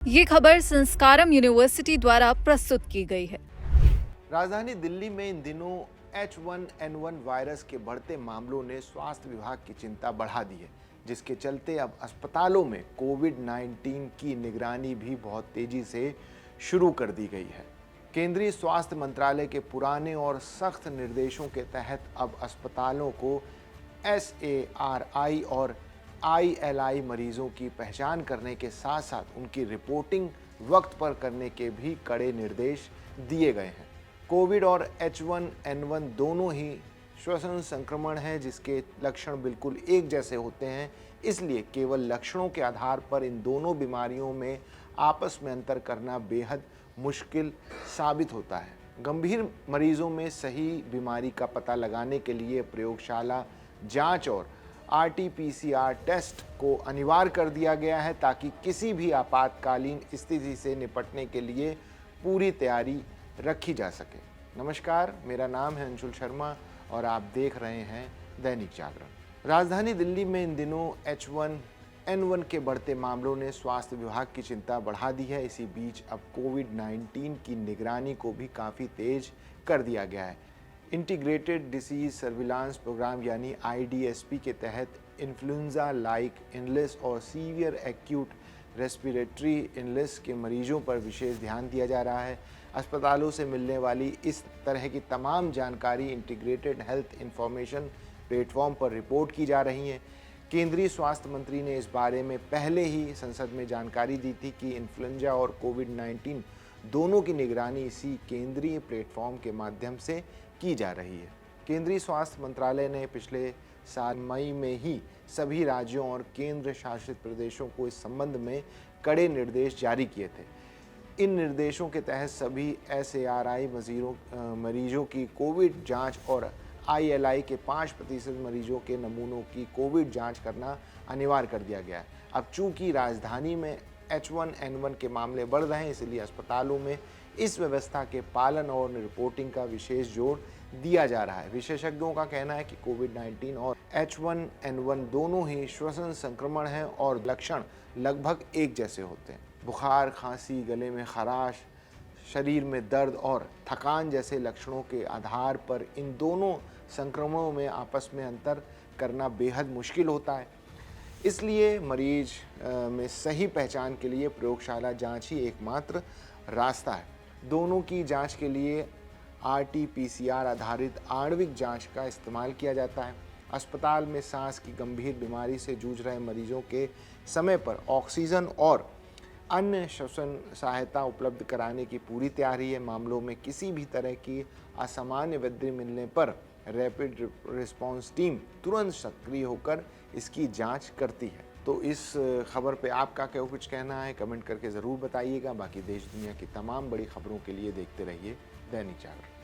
ये खबर संस्कारम यूनिवर्सिटी द्वारा प्रस्तुत की गई है। राजधानी दिल्ली में इन दिनों H1N1 वायरस के बढ़ते मामलों ने स्वास्थ्य विभाग की चिंता बढ़ा दी है, जिसके चलते अब अस्पतालों में कोविड-19 की निगरानी भी बहुत तेजी से शुरू कर दी गई है। केंद्रीय स्वास्थ्य मंत्रालय के पुराने और सख्त निर्देशों के तहत अब अस्पतालों को SARI और ILI मरीजों की पहचान करने के साथ साथ उनकी रिपोर्टिंग वक्त पर करने के भी कड़े निर्देश दिए गए हैं। कोविड और H1N1 दोनों ही श्वसन संक्रमण है, जिसके लक्षण बिल्कुल एक जैसे होते हैं। इसलिए केवल लक्षणों के आधार पर इन दोनों बीमारियों में आपस में अंतर करना बेहद मुश्किल साबित होता है। गंभीर मरीजों में सही बीमारी का पता लगाने के लिए प्रयोगशाला जांच और RT-PCR टेस्ट को अनिवार्य कर दिया गया है, ताकि किसी भी आपातकालीन स्थिति से निपटने के लिए पूरी तैयारी रखी जा सके। नमस्कार, मेरा नाम है अंशुल शर्मा और आप देख रहे हैं दैनिक जागरण। राजधानी दिल्ली में इन दिनों H1N1 के बढ़ते मामलों ने स्वास्थ्य विभाग की चिंता बढ़ा दी है। इसी बीच अब कोविड-19 की निगरानी को भी काफ़ी तेज कर दिया गया है। इंटीग्रेटेड डिसीज सर्विलांस प्रोग्राम यानी IDSP के तहत इन्फ्लुएंजा लाइक इलनेस और सीवियर एक्यूट रेस्पिरेटरी इलनेस के मरीजों पर विशेष ध्यान दिया जा रहा है। अस्पतालों से मिलने वाली इस तरह की तमाम जानकारी इंटीग्रेटेड हेल्थ इंफॉर्मेशन प्लेटफॉर्म पर रिपोर्ट की जा रही है। केंद्रीय स्वास्थ्य मंत्री ने इस बारे में पहले ही संसद में जानकारी दी थी कि इन्फ्लुएंजा और कोविड-19 दोनों की निगरानी इसी केंद्रीय प्लेटफॉर्म के माध्यम से की जा रही है। केंद्रीय स्वास्थ्य मंत्रालय ने पिछले साल मई में ही सभी राज्यों और केंद्र शासित प्रदेशों को इस संबंध में कड़े निर्देश जारी किए थे। इन निर्देशों के तहत सभी SARI मरीजों की कोविड जांच और ILI के 5% मरीजों के नमूनों की कोविड जांच करना अनिवार्य कर दिया गया है। अब चूंकि राजधानी में H1N1 के मामले बढ़ रहे हैं, इसलिए अस्पतालों में इस व्यवस्था के पालन और रिपोर्टिंग का विशेष जोर दिया जा रहा है। विशेषज्ञों का कहना है कि कोविड-19 और H1N1 दोनों ही श्वसन संक्रमण हैं और लक्षण लगभग एक जैसे होते हैं। बुखार, खांसी, गले में खराश, शरीर में दर्द और थकान जैसे लक्षणों के आधार पर इन दोनों संक्रमणों में आपस में अंतर करना बेहद मुश्किल होता है। इसलिए मरीज में सही पहचान के लिए प्रयोगशाला जांच ही एकमात्र रास्ता है। दोनों की जांच के लिए RT-PCR आधारित आणविक जांच का इस्तेमाल किया जाता है। अस्पताल में सांस की गंभीर बीमारी से जूझ रहे मरीजों के समय पर ऑक्सीजन और अन्य श्वसन सहायता उपलब्ध कराने की पूरी तैयारी है। मामलों में किसी भी तरह की असामान्य वृद्धि मिलने पर रैपिड रिस्पांस टीम तुरंत सक्रिय होकर इसकी जांच करती है। तो इस खबर पे आपका क्या कुछ कहना है, कमेंट करके ज़रूर बताइएगा। बाकी देश दुनिया की तमाम बड़ी खबरों के लिए देखते रहिए दैनिक जागरण।